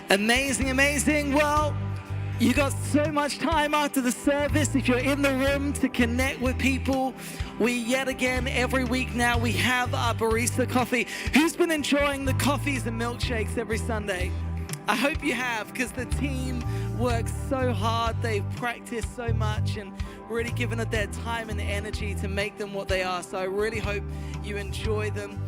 Amazing, amazing. Well, you got so much time after the service. If you're in the room to connect with people, we yet again, every week now, we have our barista coffee. Who's been enjoying the coffees and milkshakes every Sunday? I hope you have, because the team works so hard. They've practiced so much and really given it their time and energy to make them what they are. So I really hope you enjoy them.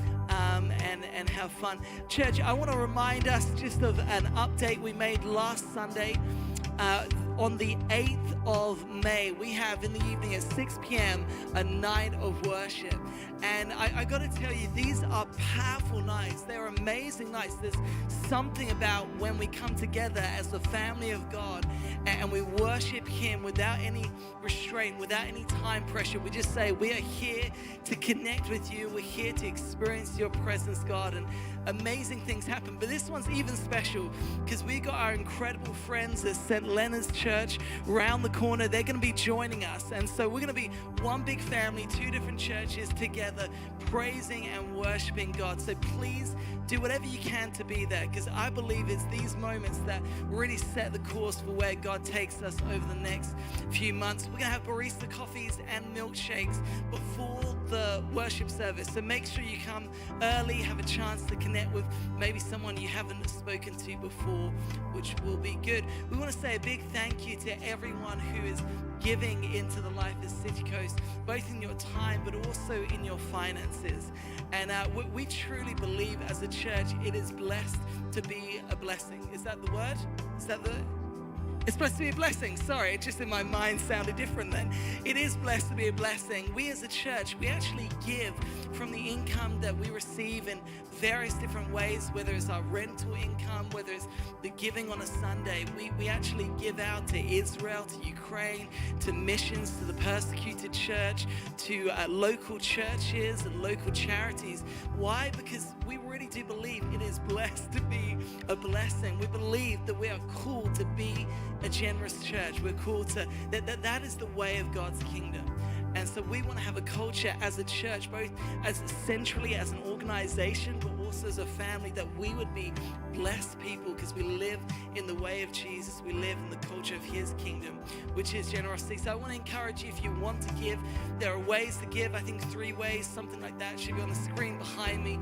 And have fun. Church, I want to remind us just of an update we made last Sunday. On the 8th of May, we have in the evening at 6 p.m. a night of worship. And I got to tell you, these are powerful nights. They're amazing nights. There's something about when we come together as the family of God and we worship Him without any restraint, without any time pressure. We just say, we are here to connect with you. We're here to experience your presence, God. And amazing things happen. But this one's even special because we got our incredible friends at St. Leonard's Church around the corner. They're going to be joining us. And so we're going to be one big family, two different churches together, praising and worshiping God. So please do whatever you can to be there, because I believe it's these moments that really set the course for where God takes us over the next few months. We're going to have barista coffees and milkshakes before the worship service. So make sure you come early, have a chance to connect with maybe someone you haven't spoken to before, which will be good. We want to say a big thank you to everyone who is giving into the life of CityCoast, both in your time but also in your finances. And we truly believe as a church it is blessed to be a blessing. Is that the word? Is that the... It's supposed to be a blessing. Sorry, it just in my mind sounded different then. It is blessed to be a blessing. We as a church, we actually give from the income that we receive in various different ways, whether it's our rental income, whether it's the giving on a Sunday. We actually give out to Israel, to Ukraine, to missions, to the persecuted church, to local churches and local charities. Why? Because we really do believe it is blessed to be a blessing. We believe that we are called to be a generous church. We're called to, that is the way of God's kingdom. And so we want to have a culture as a church, both as centrally as an organization, but also as a family, that we would be blessed people because we live in the way of Jesus. We live in the culture of His kingdom, which is generosity. So I want to encourage you, if you want to give, there are ways to give. I think 3 ways, something like that should be on the screen behind me.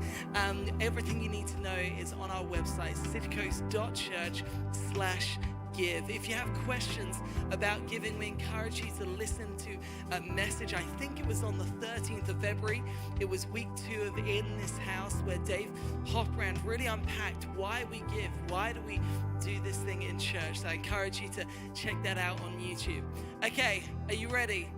Everything you need to know is on our website, citycoast.church/give. If you have questions about giving, we encourage you to listen to a message. I think it was on the 13th of February. It was week 2 of In This House, where Dave Hopbrand really unpacked why we give. Why do we do this thing in church? So I encourage you to check that out on YouTube. Okay, are you ready?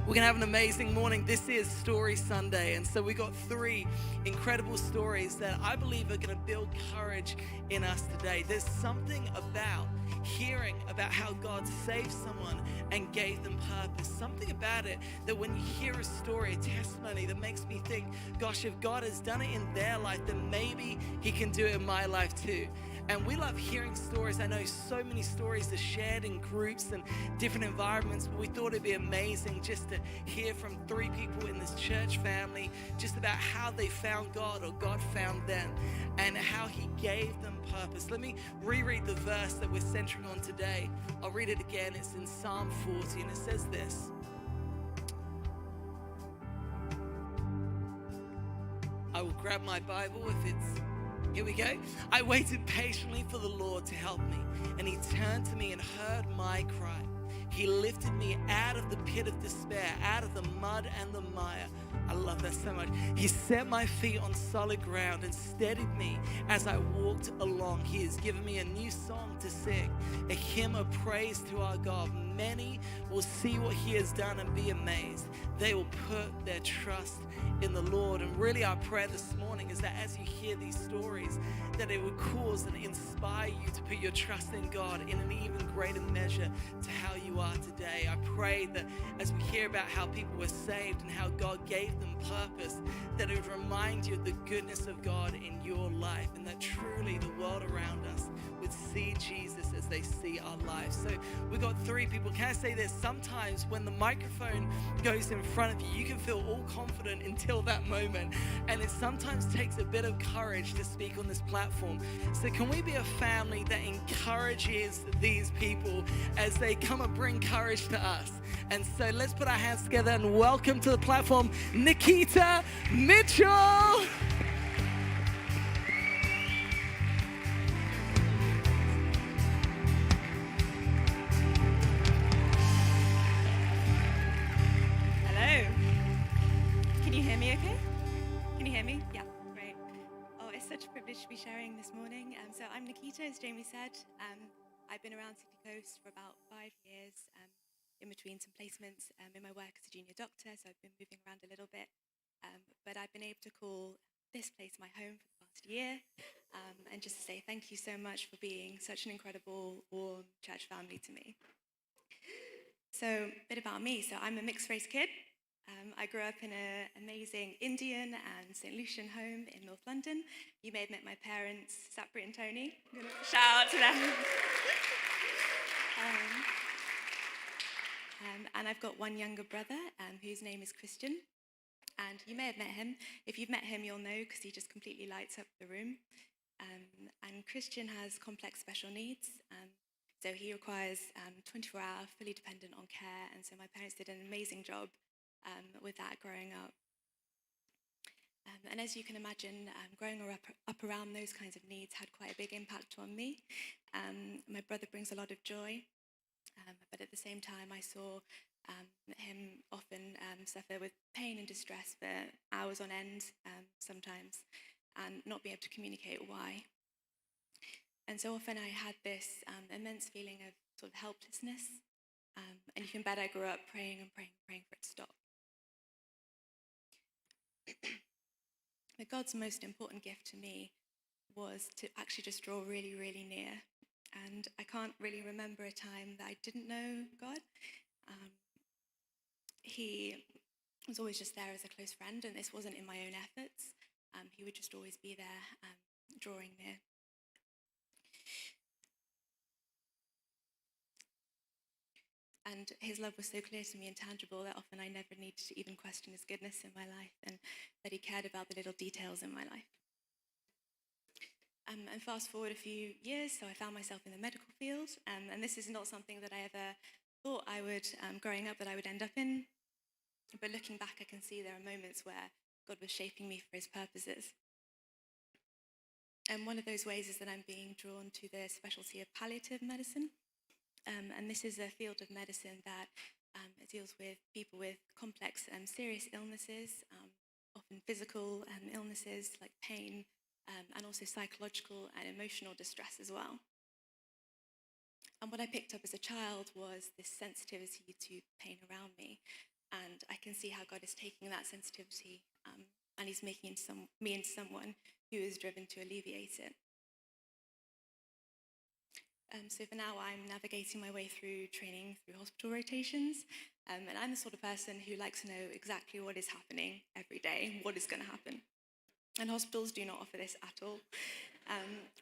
We're going to have an amazing morning. This is Story Sunday. And so we got 3 incredible stories that I believe are going to build courage in us today. There's something about hearing about how God saved someone and gave them purpose. Something about it that when you hear a story, a testimony, that makes me think, gosh, if God has done it in their life, then maybe He can do it in my life too. And we love hearing stories. I know so many stories are shared in groups and different environments, but we thought it'd be amazing just to hear from 3 people in this church family just about how they found God, or God found them, and how He gave them purpose. Let me reread the verse that we're centering on today. I'll read it again. It's in Psalm 40, and it says this. I will grab my Bible if it's... Here we go. I waited patiently for the Lord to help me, and He turned to me and heard my cry. He lifted me out of the pit of despair, out of the mud and the mire. I love that so much. He set my feet on solid ground and steadied me as I walked along. He has given me a new song to sing, a hymn of praise to our God. Many will see what He has done and be amazed. They will put their trust in the Lord. And really our prayer this morning is that as you hear these stories, that it would cause and inspire you to put your trust in God in an even greater measure to how you are today. I pray that as we hear about how people were saved and how God gave them purpose, that it would remind you of the goodness of God in your life, and that truly the world around us would see Jesus as they see our lives. So we've got 3 people. Can I say this? Sometimes when the microphone goes in front of you, you can feel all confident until that moment. And it sometimes takes a bit of courage to speak on this platform. So can we be a family that encourages these people as they come and bring courage to us? And so let's put our hands together and welcome to the platform, Nikita Mitchell. Can you hear me okay? Can you hear me? Yeah, great. Oh, it's such a privilege to be sharing this morning. So I'm Nikita, as Jamie said. I've been around CityCoast for about 5 years, in between some placements in my work as a junior doctor, so I've been moving around a little bit. But I've been able to call this place my home for the past year, and just to say thank you so much for being such an incredible, warm church family to me. So a bit about me. So I'm a mixed race kid. I grew up in an amazing Indian and St. Lucian home in North London. You may have met my parents, Sapri and Tony. I'm going to shout out to them. And I've got one younger brother whose name is Christian. And you may have met him. If you've met him, you'll know because he just completely lights up the room. And Christian has complex special needs. So he requires 24-hour, fully dependent on care. And so my parents did an amazing job with that growing up. And as you can imagine, growing up around those kinds of needs had quite a big impact on me. My brother brings a lot of joy, but at the same time I saw him often suffer with pain and distress for hours on end sometimes, and not be able to communicate why. And so often I had this immense feeling of sort of helplessness, and you can bet I grew up praying and praying and praying for it to stop. But God's most important gift to me was to actually just draw really, really near. And I can't really remember a time that I didn't know God. He was always just there as a close friend, and this wasn't in my own efforts. He would just always be there, drawing near. And his love was so clear to me and tangible that often I never needed to even question his goodness in my life, and that he cared about the little details in my life. And fast forward a few years, so I found myself in the medical field, and this is not something that I ever thought I would, growing up, that I would end up in. But looking back, I can see there are moments where God was shaping me for his purposes. And one of those ways is that I'm being drawn to the specialty of palliative medicine. And this is a field of medicine that deals with people with complex and serious illnesses, often physical illnesses like pain, and also psychological and emotional distress as well. And what I picked up as a child was this sensitivity to pain around me. And I can see how God is taking that sensitivity and he's making me into someone who is driven to alleviate it. So for now, I'm navigating my way through training through hospital rotations. And I'm the sort of person who likes to know exactly what is happening every day, what is going to happen. And hospitals do not offer this at all.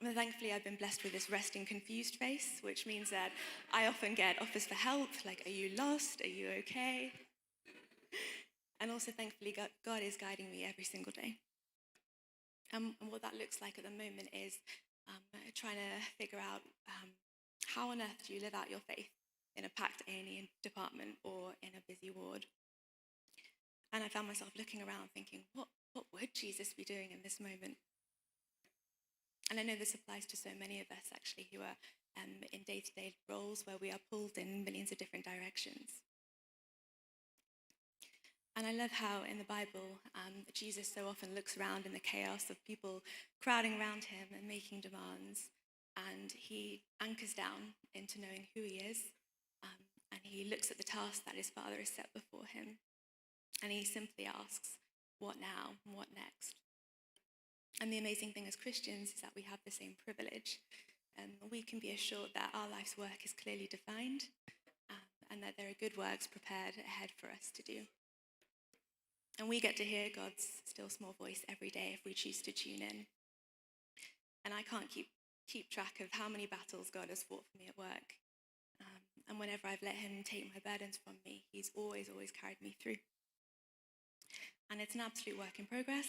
But thankfully, I've been blessed with this resting confused face, which means that I often get offers for help, like, are you lost? Are you okay? And also, thankfully, God is guiding me every single day. And what that looks like at the moment is trying to figure out how on earth do you live out your faith in a packed A&E department or in a busy ward. And I found myself looking around thinking, what would Jesus be doing in this moment? And I know this applies to so many of us actually who are in day-to-day roles where we are pulled in millions of different directions. And I love how in the Bible, Jesus so often looks around in the chaos of people crowding around him and making demands, and he anchors down into knowing who he is, and he looks at the task that his Father has set before him, and he simply asks, what now? What next? And the amazing thing as Christians is that we have the same privilege, and we can be assured that our life's work is clearly defined, and that there are good works prepared ahead for us to do. And we get to hear God's still small voice every day if we choose to tune in. And I can't keep keep track of how many battles God has fought for me at work. And whenever I've let him take my burdens from me, he's always carried me through. And it's an absolute work in progress.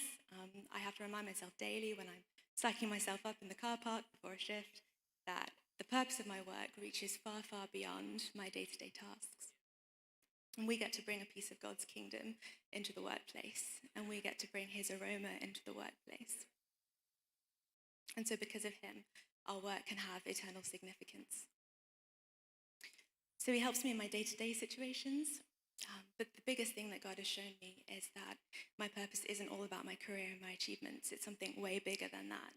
I have to remind myself daily when I'm psyching myself up in the car park before a shift that the purpose of my work reaches far, far beyond my day-to-day tasks. And we get to bring a piece of God's kingdom into the workplace, and we get to bring his aroma into the workplace. And so because of him, our work can have eternal significance. So he helps me in my day-to-day situations, but the biggest thing that God has shown me is that my purpose isn't all about my career and my achievements. It's something way bigger than that.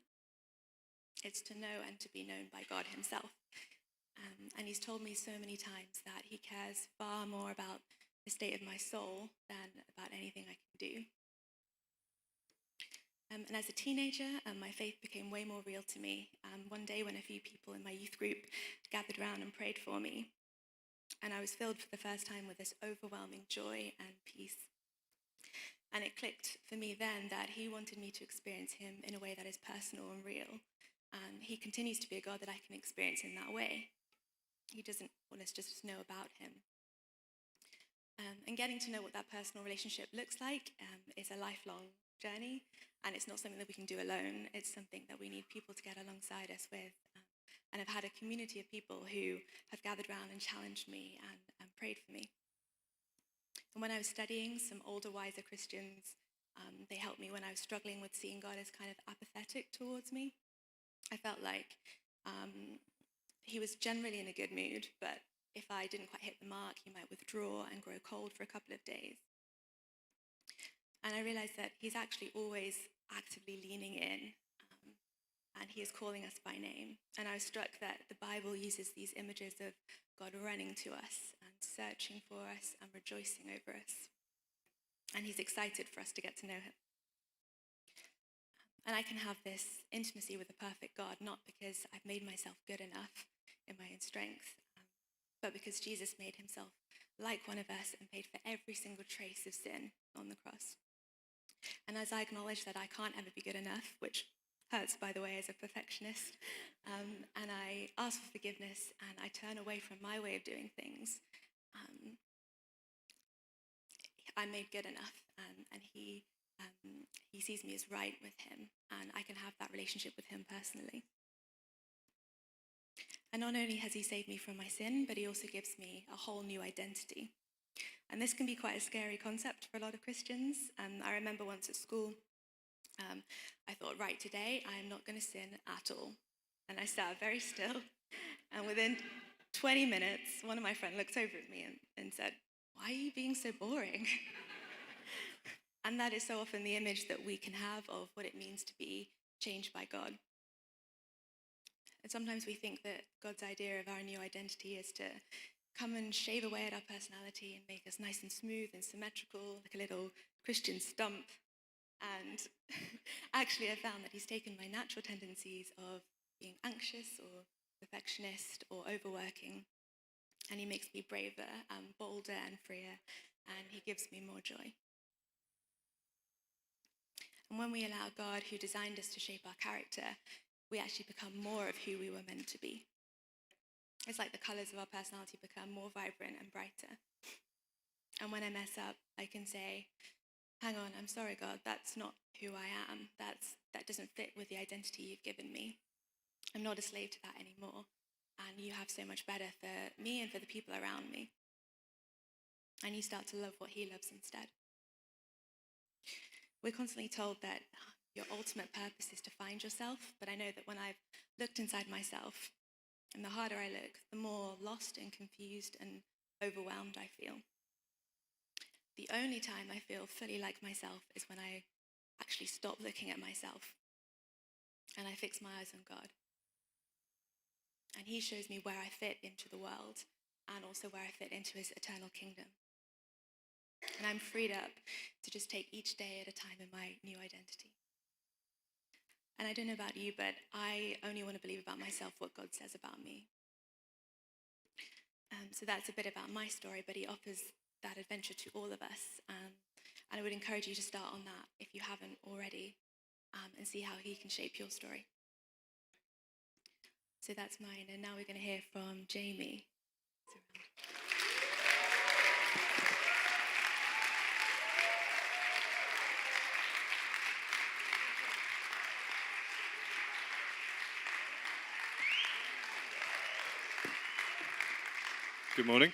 It's to know and to be known by God himself. And he's told me so many times that he cares far more about the state of my soul than about anything I can do. And as a teenager, my faith became way more real to me. One day when a few people in my youth group gathered around and prayed for me, and I was filled for the first time with this overwhelming joy and peace. And it clicked for me then that he wanted me to experience him in a way that is personal and real. And he continues to be a God that I can experience in that way. He doesn't want us just to know about him. And getting to know what that personal relationship looks like is a lifelong journey. And it's not something that we can do alone. It's something that we need people to get alongside us with. And I've had a community of people who have gathered around and challenged me and prayed for me. And when I was studying, some older, wiser Christians, they helped me when I was struggling with seeing God as kind of apathetic towards me. I felt like he was generally in a good mood, but if I didn't quite hit the mark, he might withdraw and grow cold for a couple of days. And I realized that he's actually always actively leaning in, and he is calling us by name. And I was struck that the Bible uses these images of God running to us and searching for us and rejoicing over us. And he's excited for us to get to know him. And I can have this intimacy with the perfect God, not because I've made myself good enough in my own strength, but because Jesus made himself like one of us and paid for every single trace of sin on the cross. And as I acknowledge that I can't ever be good enough, which hurts, by the way, as a perfectionist, and I ask for forgiveness and I turn away from my way of doing things, I'm made good enough, and he sees me as right with him, and I can have that relationship with him personally. And not only has he saved me from my sin, but he also gives me a whole new identity. And this can be quite a scary concept for a lot of Christians. I remember once at school, I thought, right, today I am not going to sin at all. And I sat very still, and within 20 minutes, one of my friends looked over at me and said, "Why are you being so boring?" And that is so often the image that we can have of what it means to be changed by God. And sometimes we think that God's idea of our new identity is to come and shave away at our personality and make us nice and smooth and symmetrical, like a little Christian stump. And actually, I found that he's taken my natural tendencies of being anxious or perfectionist or overworking, and he makes me braver and bolder and freer, and he gives me more joy. And when we allow God, who designed us, to shape our character, we actually become more of who we were meant to be. It's like the colors of our personality become more vibrant and brighter. And when I mess up, I can say, "Hang on, I'm sorry, God, that's not who I am. That doesn't fit with the identity you've given me. I'm not a slave to that anymore. And you have so much better for me and for the people around me." And you start to love what he loves instead. We're constantly told that your ultimate purpose is to find yourself, but I know that when I've looked inside myself, and the harder I look, the more lost and confused and overwhelmed I feel. The only time I feel fully like myself is when I actually stop looking at myself and I fix my eyes on God. And he shows me where I fit into the world and also where I fit into his eternal kingdom. And I'm freed up to just take each day at a time in my new identity. And I don't know about you, but I only want to believe about myself what God says about me. So that's a bit about my story, but he offers that adventure to all of us. And I would encourage you to start on that if you haven't already, and see how he can shape your story. So that's mine. And now we're going to hear from Jamie. Good morning.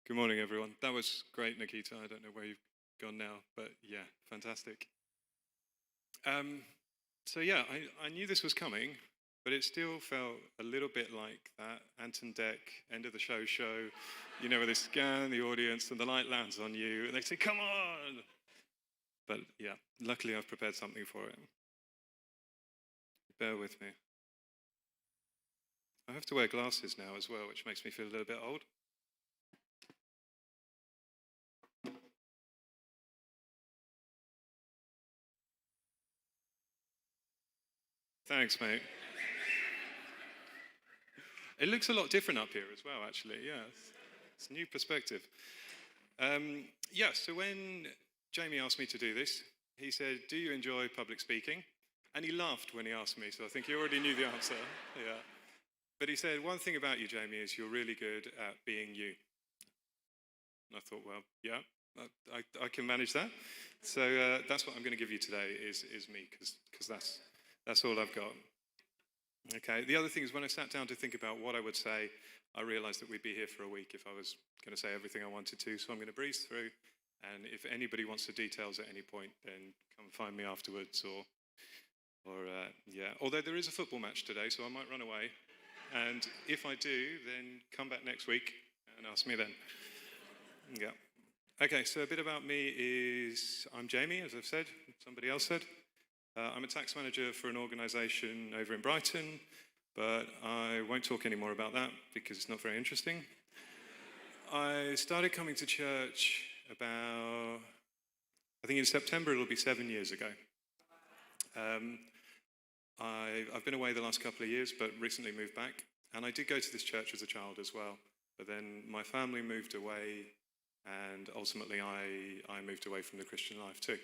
Good morning, everyone. That was great, Nikita. I don't know where you've gone now, but yeah, fantastic. I knew this was coming, but it still felt a little bit like that Anton Deck end of the show, where they scan the audience and the light lands on you and they say, "Come on!" But yeah, luckily I've prepared something for it. Bear with me. I have to wear glasses now as well, which makes me feel a little bit old. Thanks, mate. It looks a lot different up here as well, actually. Yeah, it's a new perspective. So when Jamie asked me to do this, he said, "Do you enjoy public speaking?" And he laughed when he asked me, so I think he already knew the answer. Yeah. But he said, "One thing about you, Jamie, is you're really good at being you." And I thought, well, yeah, I can manage that. So that's what I'm going to give you today is me, because that's all I've got. Okay, the other thing is when I sat down to think about what I would say, I realized that we'd be here for a week if I was going to say everything I wanted to. So I'm going to breeze through. And if anybody wants the details at any point, then come find me afterwards Although there is a football match today, so I might run away. And if I do, then come back next week and ask me then. Yeah. Okay, so a bit about me is I'm Jamie, as I've said, somebody else said. I'm a tax manager for an organisation over in Brighton, but I won't talk any more about that because it's not very interesting. I started coming to church about, I think in September it'll be 7 years ago. I've been away the last couple of years, but recently moved back. And I did go to this church as a child as well. But then my family moved away, and ultimately I moved away from the Christian life too.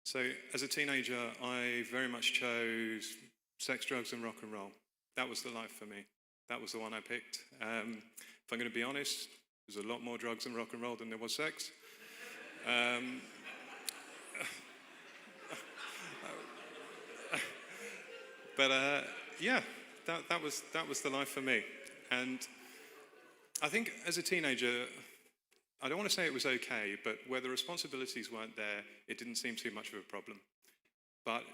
So as a teenager, I very much chose sex, drugs, and rock and roll. That was the life for me. That was the one I picked. If I'm going to be honest, there's a lot more drugs and rock and roll than there was sex. That was the life for me. And I think as a teenager, I don't want to say it was okay, but where the responsibilities weren't there, it didn't seem too much of a problem. But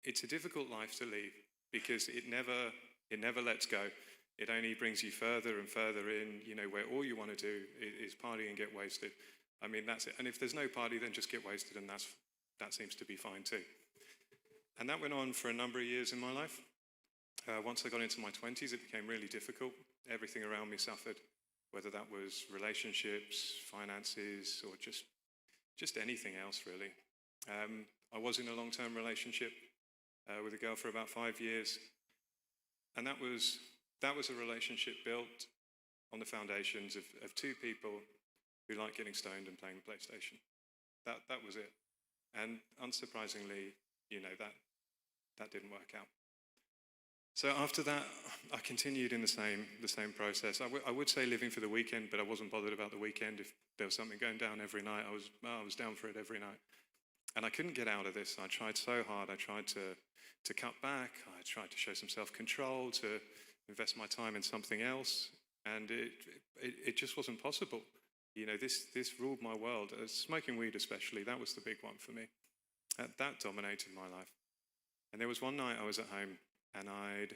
it's a difficult life to lead because it never lets go. It only brings you further and further in, where all you want to do is party and get wasted. I mean, that's it. And if there's no party, then just get wasted, and that seems to be fine too. And that went on for a number of years in my life. Once I got into my 20s, it became really difficult. Everything around me suffered, whether that was relationships, finances, or just anything else, really. I was in a long-term relationship with a girl for about 5 years, and that was a relationship built on the foundations of two people who like getting stoned and playing PlayStation. That was it. And unsurprisingly, that didn't work out. So after that, I continued in the same process. I would say living for the weekend, but I wasn't bothered about the weekend. If there was something going down every night, I was down for it every night. And I couldn't get out of this. I tried so hard. I tried to cut back. I tried to show some self-control, to invest my time in something else. And it just wasn't possible. This ruled my world. Smoking weed especially, that was the big one for me. That dominated my life. And there was one night I was at home, and I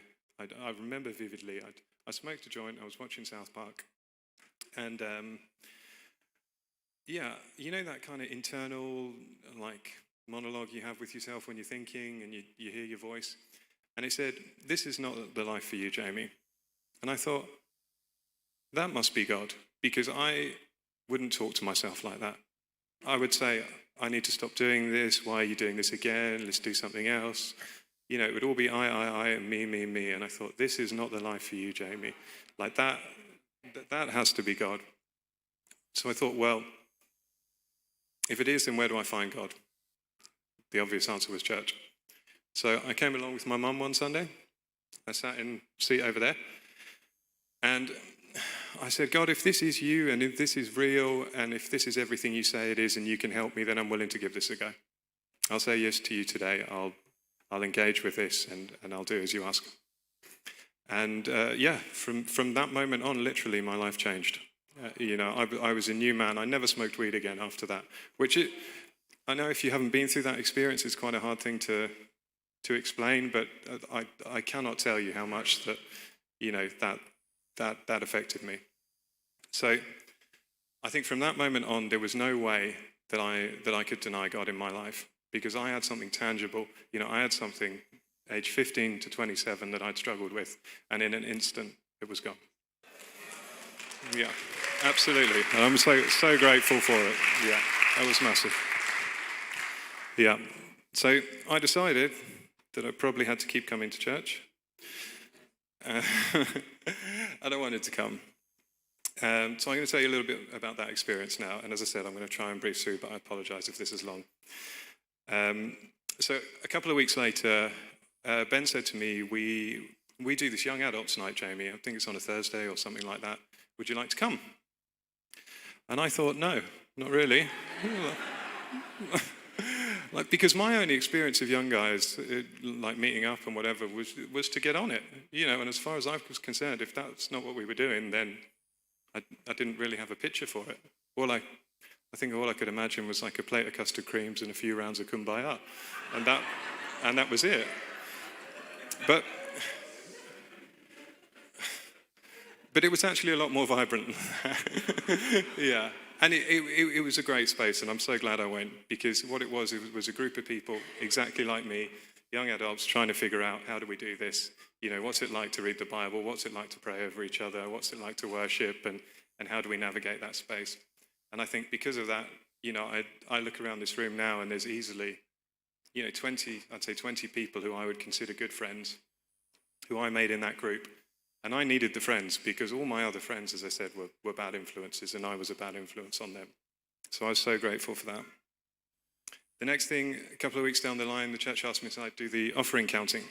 remember vividly, I smoked a joint, I was watching South Park, and that kind of internal monologue you have with yourself when you're thinking and you hear your voice, and it said, "This is not the life for you, Jamie." And I thought, that must be God, because I wouldn't talk to myself like that. I would say, "I need to stop doing this. Why are you doing this again? Let's do something else." It would all be I, and me. And I thought, this is not the life for you, Jamie. Like that has to be God. So I thought, well, If it is, then where do I find God? The obvious answer was church. So I came along with my mum one Sunday. I sat in the seat over there. And I said, God, if this is you and if this is real and if this is everything you say it is and you can help me, then I'm willing to give this a go. I'll say yes to you today. I'll engage with this and I'll do as you ask. And from that moment on, literally my life changed. I was a new man. I never smoked weed again after that, I know if you haven't been through that experience, it's quite a hard thing to explain, but I cannot tell you how much that affected me. So I think from that moment on, there was no way that I could deny God in my life, because I had something tangible. I had something age 15 to 27 that I'd struggled with, and in an instant, it was gone. Yeah, absolutely. And I'm so grateful for it. Yeah, that was massive. Yeah, so I decided that I probably had to keep coming to church. And I wanted to come. So I'm going to tell you a little bit about that experience now. And as I said, I'm going to try and breeze through, but I apologize if this is long. So a couple of weeks later, Ben said to me, we do this young adults night, Jamie. I think it's on a Thursday or something like that. Would you like to come? And I thought, no, not really. Because my only experience of young guys, like meeting up and whatever, was to get on it. And as far as I was concerned, if that's not what we were doing, then I didn't really have a picture for it. I think all I could imagine was like a plate of custard creams and a few rounds of kumbaya. And that was it. But it was actually a lot more vibrant than that. Yeah. And it was a great space, and I'm so glad I went, because what it was a group of people exactly like me, young adults trying to figure out, how do we do this? What's it like to read the Bible? What's it like to pray over each other? What's it like to worship? And how do we navigate that space? And I think because of that, I look around this room now, and there's easily, 20 people who I would consider good friends, who I made in that group. And I needed the friends, because all my other friends, as I said, were bad influences, and I was a bad influence on them. So I was so grateful for that. The next thing, a couple of weeks down the line, the church asked me to do the offering counting.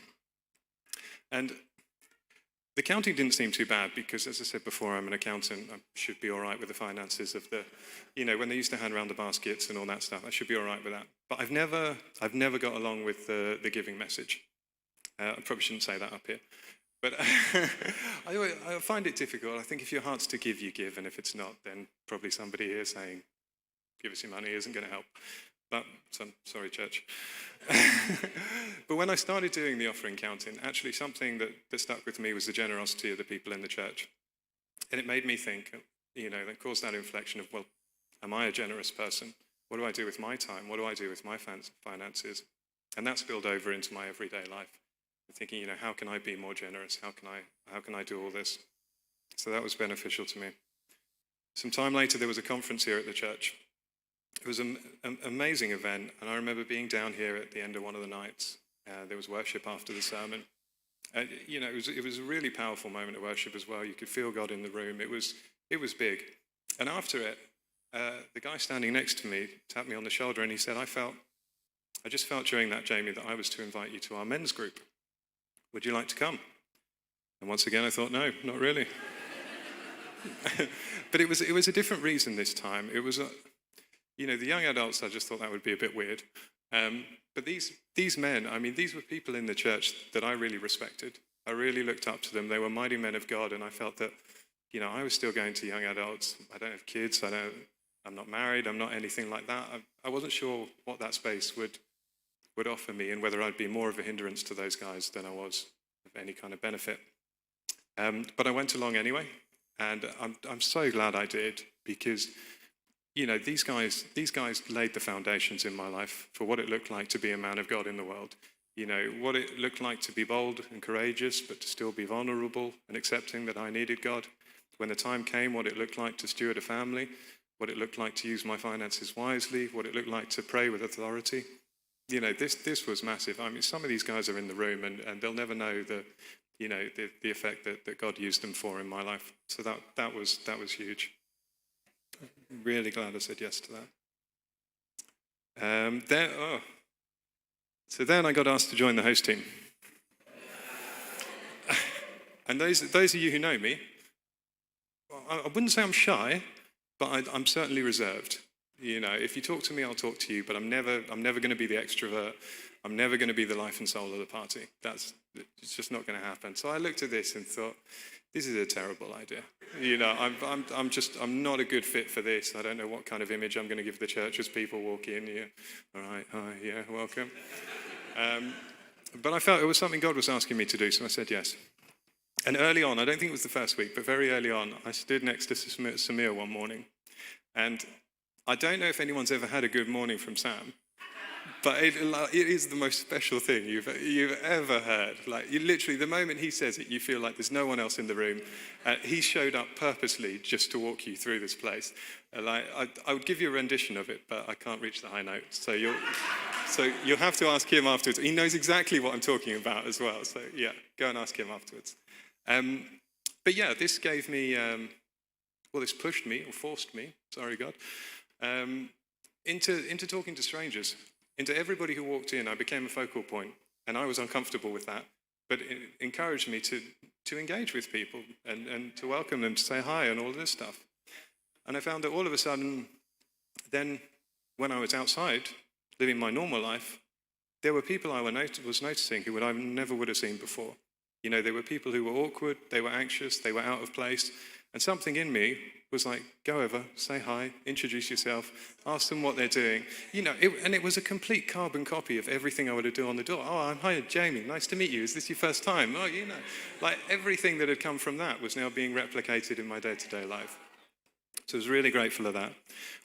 And the counting didn't seem too bad, because, as I said before, I'm an accountant. I should be all right with the finances of when they used to hand around the baskets and all that stuff, I should be all right with that. But I've never got along with the giving message. I probably shouldn't say that up here. But I find it difficult. I think if your heart's to give, you give. And if it's not, then probably somebody here saying, give us your money isn't going to help. But, sorry, church. But when I started doing the offering counting, actually something that stuck with me was the generosity of the people in the church. And it made me think, that caused that inflection of, well, am I a generous person? What do I do with my time? What do I do with my finances? And that spilled over into my everyday life. Thinking, how can I be more generous? How can I do all this? So that was beneficial to me. Some time later, there was a conference here at the church. It was an amazing event, and I remember being down here at the end of one of the nights. There was worship after the sermon. It was a really powerful moment of worship as well. You could feel God in the room. It was big. And after it, the guy standing next to me tapped me on the shoulder, and he said, I just felt during that, Jamie, that I was to invite you to our men's group. Would you like to come? And once again, I thought, no, not really. But it was a different reason this time. It was, the young adults, I just thought that would be a bit weird. But these men, these were people in the church that I really respected. I really looked up to them. They were mighty men of God, and I felt that, I was still going to young adults. I don't have kids. I'm not married. I'm not anything like that. I wasn't sure what that space would offer me, and whether I'd be more of a hindrance to those guys than I was of any kind of benefit. But I went along anyway, and I'm so glad I did, because these guys laid the foundations in my life for what it looked like to be a man of God in the world. What it looked like to be bold and courageous, but to still be vulnerable and accepting that I needed God. When the time came, what it looked like to steward a family, what it looked like to use my finances wisely, what it looked like to pray with authority. This was massive. Some of these guys are in the room, and they'll never know the effect that God used them for in my life. So that was huge. I'm really glad I said yes to that. So then I got asked to join the host team. And those of you who know me, I wouldn't say I'm shy, but I'm certainly reserved. You know, if you talk to me, I'll talk to you, but I'm never going to be the extrovert. I'm never going to be the life and soul of the party. It's just not going to happen. So I looked at this and thought, this is a terrible idea. You know, I'm not a good fit for this. I don't know what kind of image I'm going to give the church as people walk in. Yeah, all right, hi, yeah, welcome. But I felt it was something God was asking me to do, so I said yes. And early on, I don't think it was the first week, but very early on, I stood next to Samir one morning. And I don't know if anyone's ever had a good morning from Sam, but it is the most special thing you've ever heard. Like, you literally, the moment he says it, you feel like there's no one else in the room. He showed up purposely just to walk you through this place. I would give you a rendition of it, but I can't reach the high notes. So you'll have to ask him afterwards. He knows exactly what I'm talking about as well. So yeah, go and ask him afterwards. But yeah, this gave me, this pushed me, or forced me, sorry God, into talking to strangers. Into everybody who walked in, I became a focal point, and I was uncomfortable with that. But it encouraged me to engage with people and to welcome them, to say hi and all of this stuff. And I found that all of a sudden, then when I was outside, living my normal life, there were people I was noticing who I never would have seen before. You know, there were people who were awkward, they were anxious, they were out of place, and something in me was like, go over, say hi, introduce yourself, ask them what they're doing. You know, and it was a complete carbon copy of everything I would do on the door. Oh, I'm hi, Jamie, nice to meet you. Is this your first time? Oh, you know, like everything that had come from that was now being replicated in my day-to-day life. So I was really grateful of that.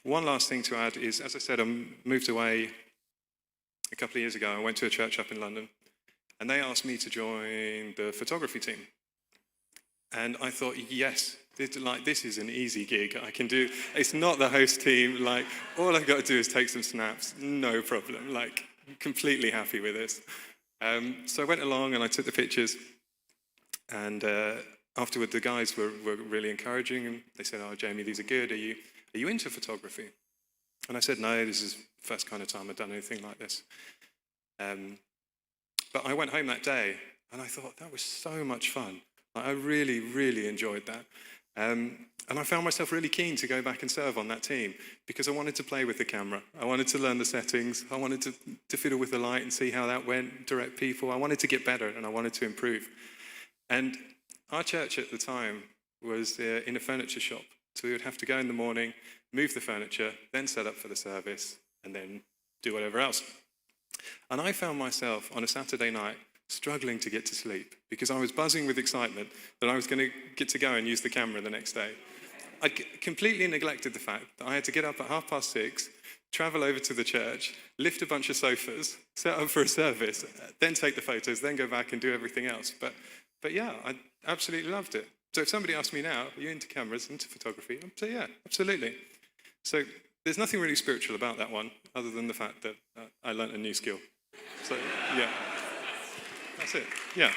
One last thing to add is, as I said, I moved away a couple of years ago. I went to a church up in London, and they asked me to join the photography team. And I thought, yes, this is an easy gig. I can do, it's not the host team. Like, all I've got to do is take some snaps. No problem. Like, completely happy with this. So I went along and I took the pictures. And afterward, the guys were really encouraging. And they said, oh, Jamie, these are good. Are you into photography? And I said, no, this is the first kind of time I've done anything like this. But I went home that day and I thought, that was so much fun. I really, really enjoyed that. And I found myself really keen to go back and serve on that team because I wanted to play with the camera. I wanted to learn the settings. I wanted to fiddle with the light and see how that went, direct people. I wanted to get better and I wanted to improve. And our church at the time was in a furniture shop. So we would have to go in the morning, move the furniture, then set up for the service, and then do whatever else. And I found myself on a Saturday night struggling to get to sleep because I was buzzing with excitement that I was going to get to go and use the camera the next day. I completely neglected the fact that I had to get up at 6:30, travel over to the church, lift a bunch of sofas, set up for a service, then take the photos, then go back and do everything else. But yeah, I absolutely loved it. So if somebody asked me now, are you into cameras, into photography? I'd say, yeah, absolutely. So there's nothing really spiritual about that one other than the fact that I learnt a new skill. So yeah. That's it, yeah.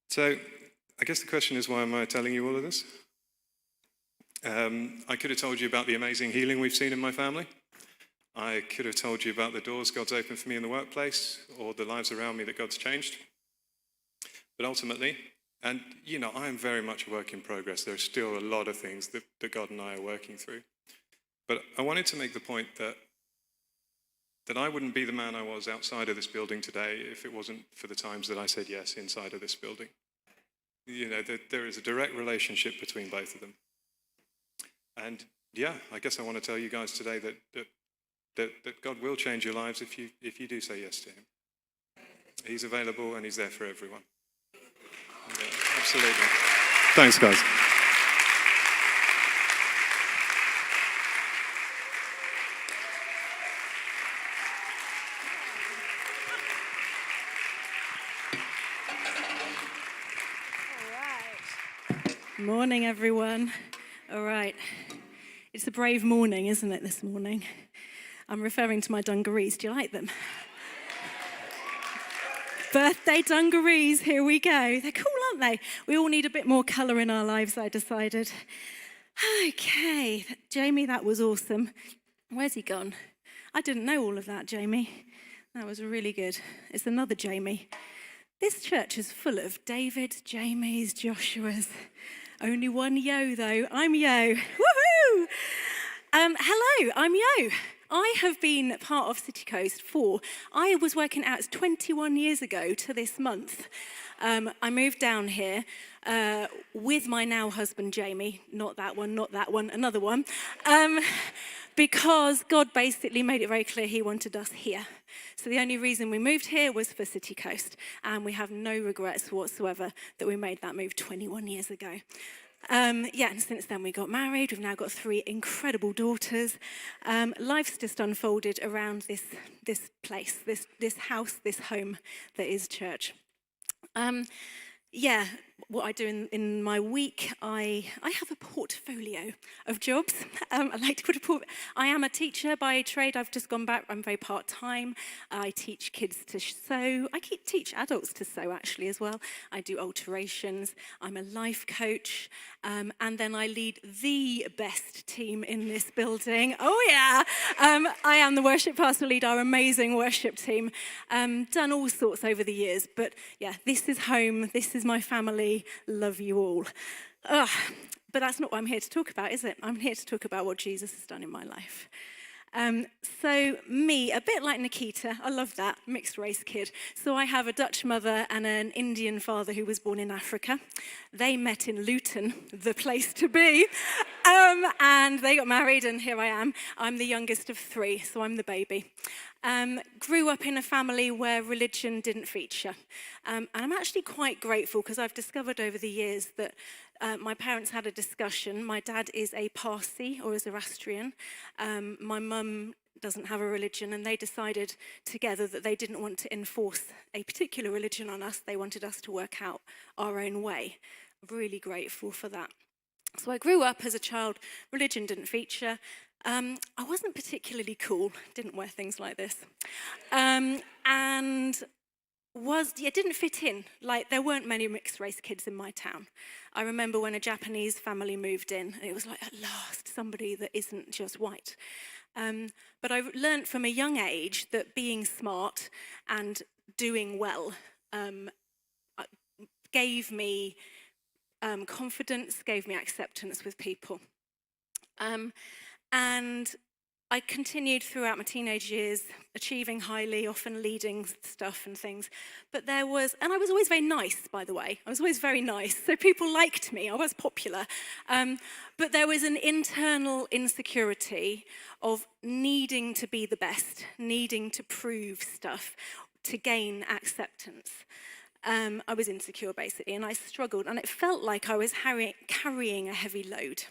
So I guess the question is, why am I telling you all of this? I could have told you about the amazing healing we've seen in my family. I could have told you about the doors God's opened for me in the workplace or the lives around me that God's changed. But ultimately, and you know, I am very much a work in progress. There are still a lot of things that God and I are working through. But I wanted to make the point that I wouldn't be the man I was outside of this building today if it wasn't for the times that I said yes inside of this building. You know, there is a direct relationship between both of them. And yeah, I guess I want to tell you guys today that God will change your lives if you do say yes to him. He's available and he's there for everyone. Yeah, absolutely. Thanks, guys. Morning, everyone. All right. It's a brave morning, isn't it, this morning? I'm referring to my dungarees. Do you like them? Birthday dungarees, here we go. They're cool, aren't they? We all need a bit more colour in our lives, I decided. Okay, Jamie, that was awesome. Where's he gone? I didn't know all of that, Jamie. That was really good. It's another Jamie. This church is full of Davids, Jamies, Joshuas. Only one Yo, though. I'm Yo. Woohoo! Hello, I'm Yo. I have been part of CityCoast I was working out, it's 21 years ago to this month. I moved down here with my now husband, Jamie. Not that one, another one. Because God basically made it very clear he wanted us here. So the only reason we moved here was for CityCoast, and we have no regrets whatsoever that we made that move 21 years ago. And since then we got married. We've now got 3 incredible daughters. Life's just unfolded around this place, this house, this home that is church. What I do in my week, I have a portfolio of jobs. I like to put I am a teacher by trade. I've just gone back. I'm very part-time. I teach kids to sew. I teach adults to sew, actually, as well. I do alterations. I'm a life coach. And then I lead the best team in this building. Oh, yeah. I am the worship pastor, lead our amazing worship team. Done all sorts over the years. But, yeah, this is home. This is my family. Love you all. But that's not what I'm here to talk about, is it? I'm here to talk about what Jesus has done in my life. So me, a bit like Nikita, I love that, mixed race kid. So I have a Dutch mother and an Indian father who was born in Africa. They met in Luton, the place to be, and they got married, and here I am. I'm the youngest of 3, so I'm the baby. Grew up in a family where religion didn't feature. And I'm actually quite grateful because I've discovered over the years that my parents had a discussion. My dad is a Parsi or a Zoroastrian. My mum doesn't have a religion, and they decided together that they didn't want to enforce a particular religion on us. They wanted us to work out our own way. Really grateful for that. So I grew up as a child. Religion didn't feature. I wasn't particularly cool, didn't wear things like this, and didn't fit in. Like, there weren't many mixed race kids in my town. I remember when a Japanese family moved in, and it was like, at last, somebody that isn't just white. But I learned from a young age that being smart and doing well gave me confidence, gave me acceptance with people. And I continued throughout my teenage years, achieving highly, often leading stuff and things. But and I was always very nice, by the way. I was always very nice, so people liked me. I was popular. But there was an internal insecurity of needing to be the best, needing to prove stuff to gain acceptance. I was insecure, basically, and I struggled. And it felt like I was carrying a heavy load.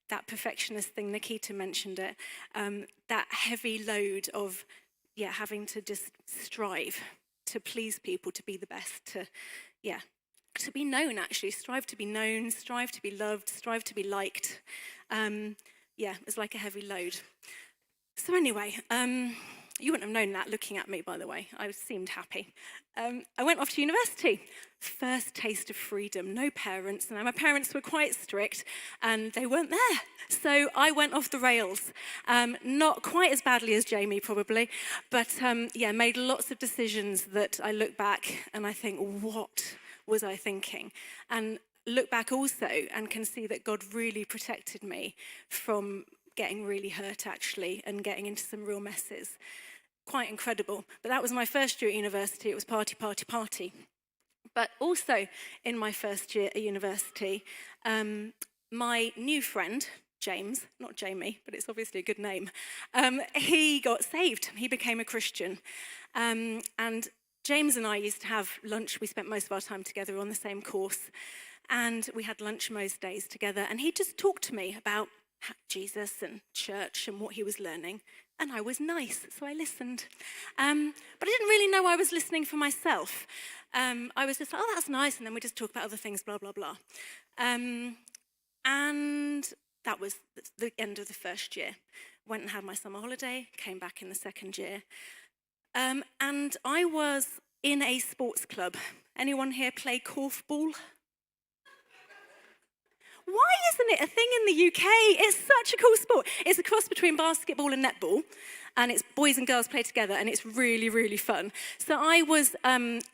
That perfectionist thing, Nikita mentioned it, that heavy load of, having to just strive to please people, to be the best, to be known, actually. Strive to be known, strive to be loved, strive to be liked. It's like a heavy load. So anyway, you wouldn't have known that looking at me, by the way. I seemed happy. I went off to university. First taste of freedom, no parents. And my parents were quite strict, and they weren't there. So I went off the rails. Not quite as badly as Jamie, probably. But made lots of decisions that I look back and I think, what was I thinking? And look back also and can see that God really protected me from getting really hurt, actually, and getting into some real messes. Quite incredible. But that was my first year at university. It was party, party, party. But also in my first year at university, my new friend, James, not Jamie, but it's obviously a good name, he got saved. He became a Christian. And James and I used to have lunch. We spent most of our time together on the same course. And we had lunch most days together. And he just talked to me about Jesus and church and what he was learning. And I was nice, so I listened. But I didn't really know I was listening for myself. I was just like, oh, that's nice, and then we just talk about other things, blah, blah, blah. And that was the end of the first year. Went and had my summer holiday, came back in the second year. And I was in a sports club. Anyone here play korfball? why isn't it a thing in the UK? It's such a cool sport. It's a cross between basketball and netball, and it's boys and girls play together, and it's really, really fun. So I was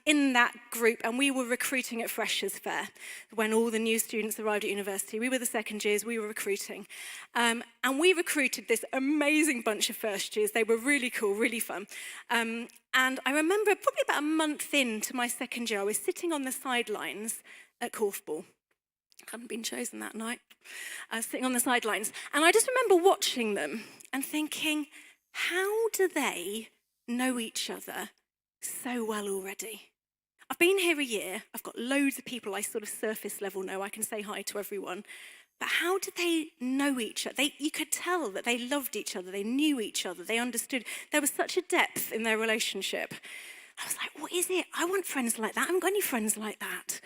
in that group, and we were recruiting at Freshers' Fair when all the new students arrived at university. We were the second years, we were recruiting. And we recruited this amazing bunch of first years. They were really cool, really fun. And I remember probably about a month into my second year, I was sitting on the sidelines at Korfball. Hadn't been chosen that night. I was sitting on the sidelines, and I just remember watching them and thinking, how do they know each other so well already? I've been here a year. I've got loads of people I sort of surface level know. I can say hi to everyone. But how did they know each other? You could tell that they loved each other. They knew each other. They understood. There was such a depth in their relationship. I was like, what is it? I want friends like that. I haven't got any friends like that.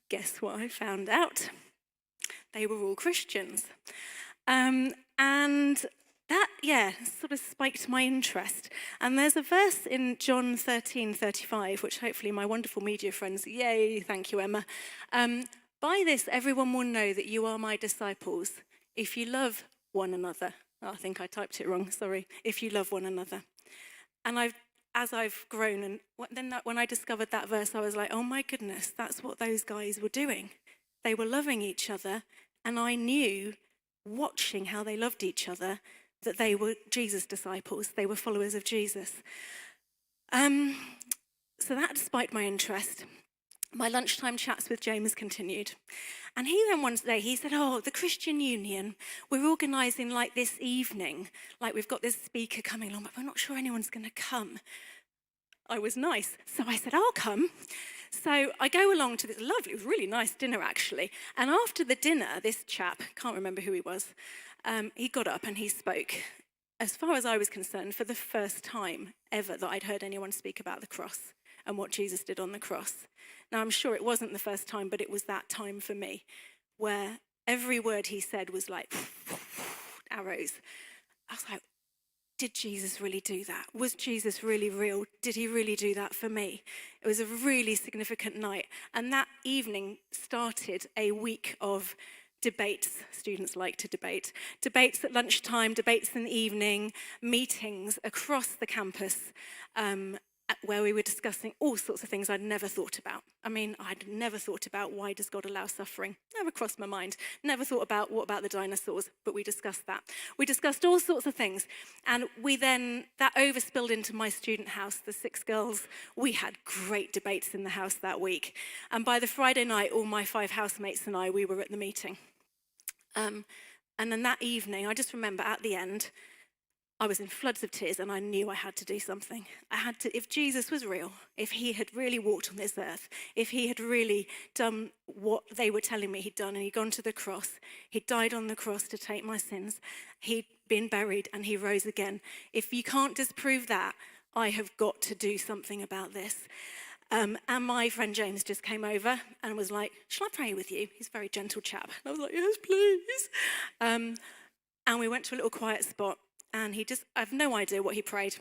Guess what I found out? They were all Christians. And that, sort of spiked my interest. And there's a verse in John 13:35, which hopefully my wonderful media friends, yay, thank you, Emma. By this, everyone will know that you are my disciples, if you love one another. Oh, I think I typed it wrong, sorry. If you love one another. And as I've grown, and when I discovered that verse, I was like, oh my goodness, that's what those guys were doing. They were loving each other, and I knew, watching how they loved each other, that they were Jesus' disciples. They were followers of Jesus. So that spiked my interest. My lunchtime chats with James continued. And he then one day, he said, the Christian Union, we're organising like this evening, like we've got this speaker coming along, but we're not sure anyone's going to come. I was nice, so I said, I'll come. So I go along to this lovely, it was a really nice dinner actually, and after the dinner, this chap, can't remember who he was, he got up and he spoke, as far as I was concerned, for the first time ever that I'd heard anyone speak about the cross and what Jesus did on the cross. Now, I'm sure it wasn't the first time, but it was that time for me, where every word he said was like arrows. I was like, did Jesus really do that? Was Jesus really real? Did he really do that for me? It was a really significant night. And that evening started a week of debates. Students like to debate. Debates at lunchtime, debates in the evening, meetings across the campus, where we were discussing all sorts of things I'd never thought about. I mean, I'd never thought about why does God allow suffering. Never crossed my mind. Never thought about what about the dinosaurs, but we discussed that. We discussed all sorts of things. And that overspilled into my student house, the 6 girls. We had great debates in the house that week. And by the Friday night, all my 5 housemates and we were at the meeting. And then that evening, I just remember at the end, I was in floods of tears and I knew I had to do something. If Jesus was real, if he had really walked on this earth, if he had really done what they were telling me he'd done and he'd gone to the cross, he died on the cross to take my sins, he'd been buried and he rose again. If you can't disprove that, I have got to do something about this. And my friend James just came over and was like, shall I pray with you? He's a very gentle chap. And I was like, yes, please. And we went to a little quiet spot. And I have no idea what he prayed,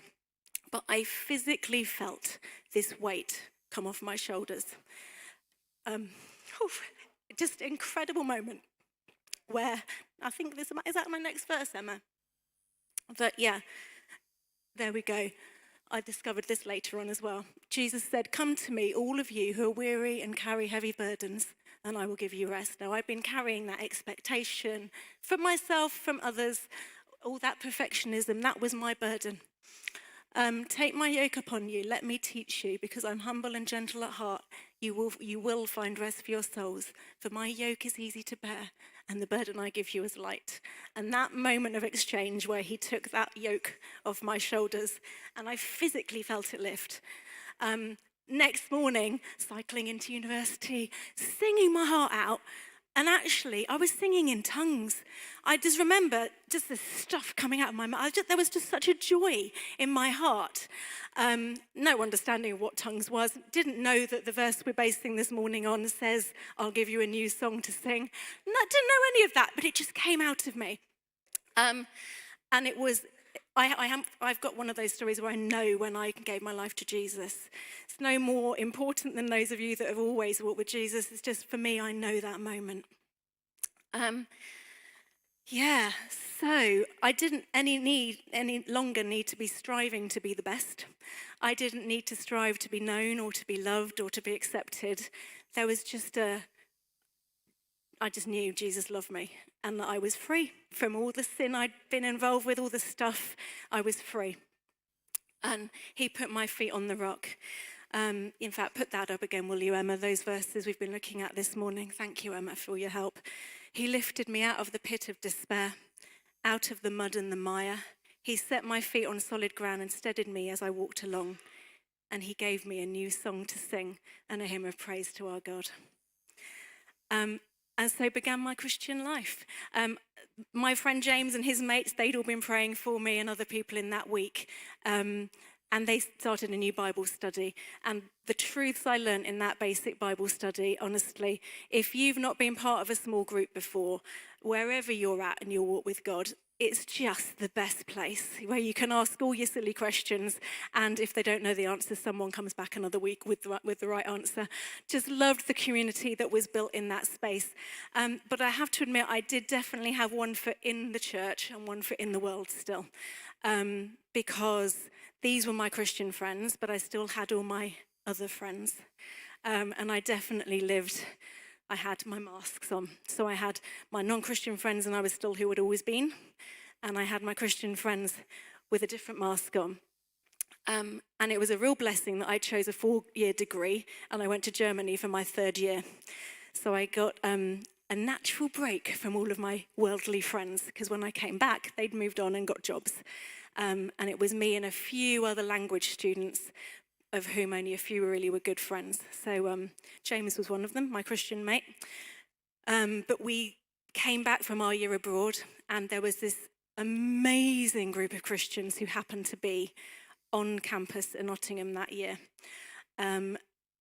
but I physically felt this weight come off my shoulders. Just an incredible moment where I think is that my next verse, Emma? But yeah, there we go. I discovered this later on as well. Jesus said, come to me, all of you who are weary and carry heavy burdens, and I will give you rest. Now, I've been carrying that expectation from myself, from others, all that perfectionism, that was my burden. Take my yoke upon you, let me teach you, because I'm humble and gentle at heart. You will find rest for your souls, for my yoke is easy to bear, and the burden I give you is light. And that moment of exchange where he took that yoke off my shoulders, and I physically felt it lift. Next morning, cycling into university, singing my heart out, and actually, I was singing in tongues. I just remember just this stuff coming out of my mouth. There was just such a joy in my heart. No understanding of what tongues was. Didn't know that the verse we're basing this morning on says, I'll give you a new song to sing. Didn't know any of that, but it just came out of me. And it was, I've got one of those stories where I know when I gave my life to Jesus. It's no more important than those of you that have always walked with Jesus. It's just, for me, I know that moment. Yeah, so I didn't any longer need to be striving to be the best. I didn't need to strive to be known or to be loved or to be accepted. There was just I just knew Jesus loved me and that I was free from all the sin I'd been involved with, all the stuff. I was free. And he put my feet on the rock. In fact, put that up again, will you, Emma? Those verses we've been looking at this morning. Thank you, Emma, for your help. He lifted me out of the pit of despair, out of the mud and the mire. He set my feet on solid ground and steadied me as I walked along. And he gave me a new song to sing and a hymn of praise to our God. And so began my Christian life. My friend James and his mates, they'd all been praying for me and other people in that week. And they started a new Bible study. And the truths I learned in that basic Bible study, honestly, if you've not been part of a small group before, wherever you're at in your walk with God, it's just the best place where you can ask all your silly questions. And if they don't know the answer, someone comes back another week with the right answer. Just loved the community that was built in that space. But I have to admit, I did definitely have one foot in the church and one foot in the world still. Because these were my Christian friends, but I still had all my other friends. And I definitely I had my masks on. So I had my non-Christian friends and I was still who I'd always been. And I had my Christian friends with a different mask on. And it was a real blessing that I chose a 4-year degree and I went to Germany for my 3rd year. So I got a natural break from all of my worldly friends because when I came back, they'd moved on and got jobs. And it was me and a few other language students, of whom only a few really were good friends. So James was one of them, my Christian mate. But we came back from our year abroad, and there was this amazing group of Christians who happened to be on campus in Nottingham that year.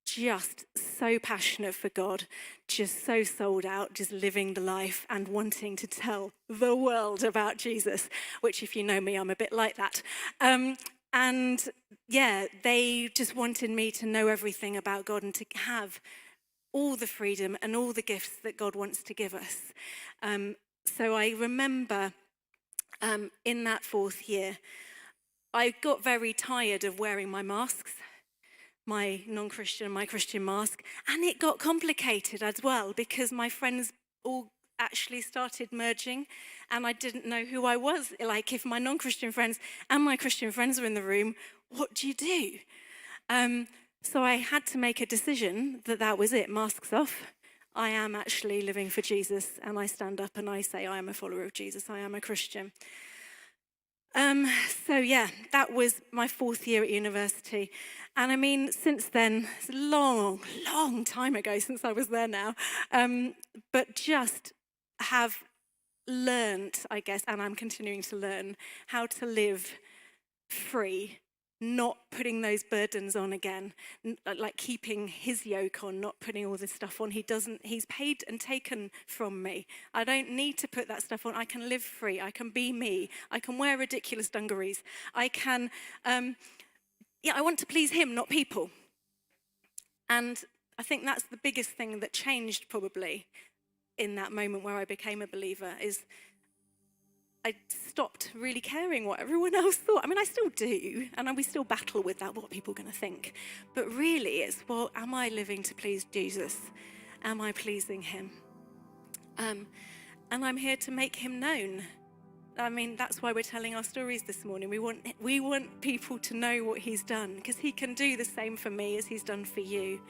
Just so passionate for God, just so sold out, just living the life and wanting to tell the world about Jesus, which if you know me, I'm a bit like that. And yeah, they just wanted me to know everything about God and to have all the freedom and all the gifts that God wants to give us. So I remember in that 4th year, I got very tired of wearing my masks, my non-Christian, my Christian mask, and it got complicated as well because my friends all actually started merging and I didn't know who I was. Like if my non-Christian friends and my Christian friends were in the room, what do you do? So I had to make a decision that was it, masks off. I am actually living for Jesus and I stand up and I say I am a follower of Jesus, I am a Christian. So yeah, that was my 4th year at university. And I mean, since then, it's a long, long time ago since I was there now, but just have learned, I guess, and I'm continuing to learn, how to live free, not putting those burdens on again, like keeping his yoke on, not putting all this stuff on. He's paid and taken from me. I don't need to put that stuff on. I can live free. I can be me. I can wear ridiculous dungarees. I can, I want to please him, not people. And I think that's the biggest thing that changed probably in that moment where I became a believer is I stopped really caring what everyone else thought. I mean, I still do, and we still battle with that, what are people going to think? But really, it's, well, am I living to please Jesus? Am I pleasing him? And I'm here to make him known. I mean, that's why we're telling our stories this morning. We want people to know what he's done, because he can do the same for me as he's done for you.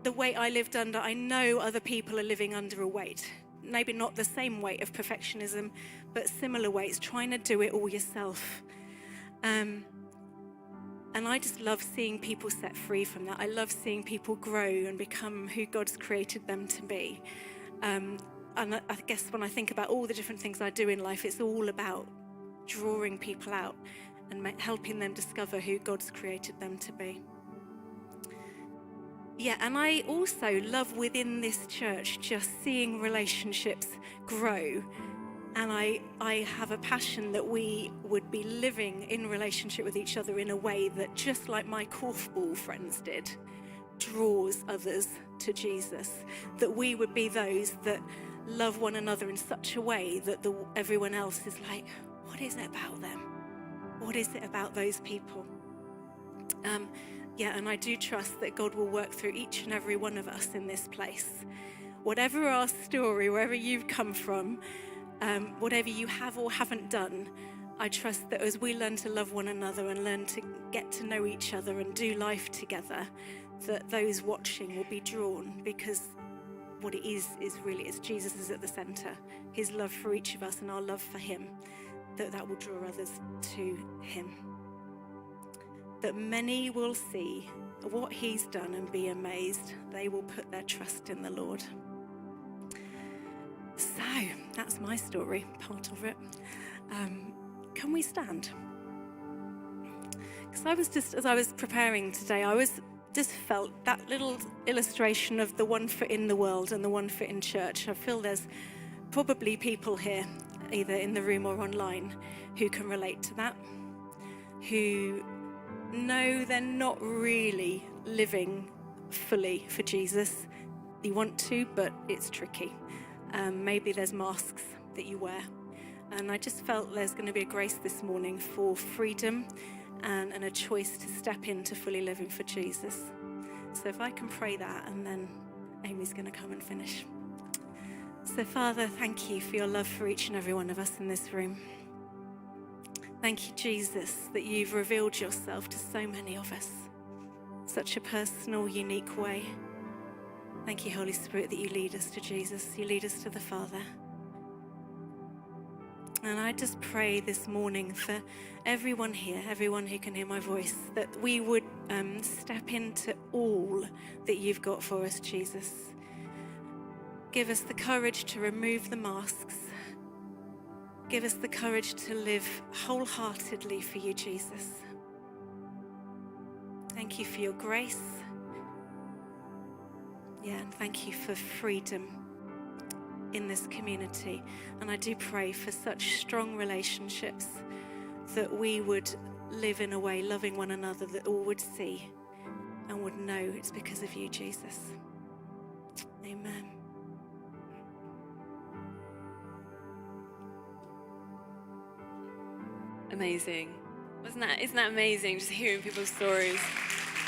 The weight I lived under, I know other people are living under a weight. Maybe not the same weight of perfectionism, but similar weights, trying to do it all yourself. And I just love seeing people set free from that. I love seeing people grow and become who God's created them to be. And I guess when I think about all the different things I do in life, it's all about drawing people out and helping them discover who God's created them to be. Yeah, and I also love within this church just seeing relationships grow. And I have a passion that we would be living in relationship with each other in a way that, just like my korfball friends did, draws others to Jesus, that we would be those that love one another in such a way that everyone else is like, what is it about them? What is it about those people? And I do trust that God will work through each and every one of us in this place. Whatever our story, wherever you've come from, whatever you have or haven't done, I trust that as we learn to love one another and learn to get to know each other and do life together, that those watching will be drawn, because what it is really is Jesus is at the center. His love for each of us and our love for him, that will draw others to him. That many will see what he's done and be amazed. They will put their trust in the Lord. So that's my story, part of it. Can we stand? Because as I was preparing today, I just felt that little illustration of the one foot in the world and the one foot in church. I feel there's probably people here, either in the room or online, who can relate to that, who know they're not really living fully for Jesus. You want to, but it's tricky. Maybe there's masks that you wear. And I just felt there's going to be a grace this morning for freedom and a choice to step into fully living for Jesus. So if I can pray that, and then Amy's going to come and finish. So Father, thank you for your love for each and every one of us in this room. Thank you, Jesus, that you've revealed yourself to so many of us, such a personal, unique way. Thank you, Holy Spirit, that you lead us to Jesus. You lead us to the Father. And I just pray this morning for everyone here, everyone who can hear my voice, that we would step into all that you've got for us, Jesus. Give us the courage to remove the masks. Give us the courage to live wholeheartedly for you, Jesus. Thank you for your grace. And thank you for freedom in this community. And I do pray for such strong relationships, that we would live in a way loving one another, that all would see and would know it's because of you, Jesus. Amen. Amazing. Isn't that amazing, just hearing people's stories?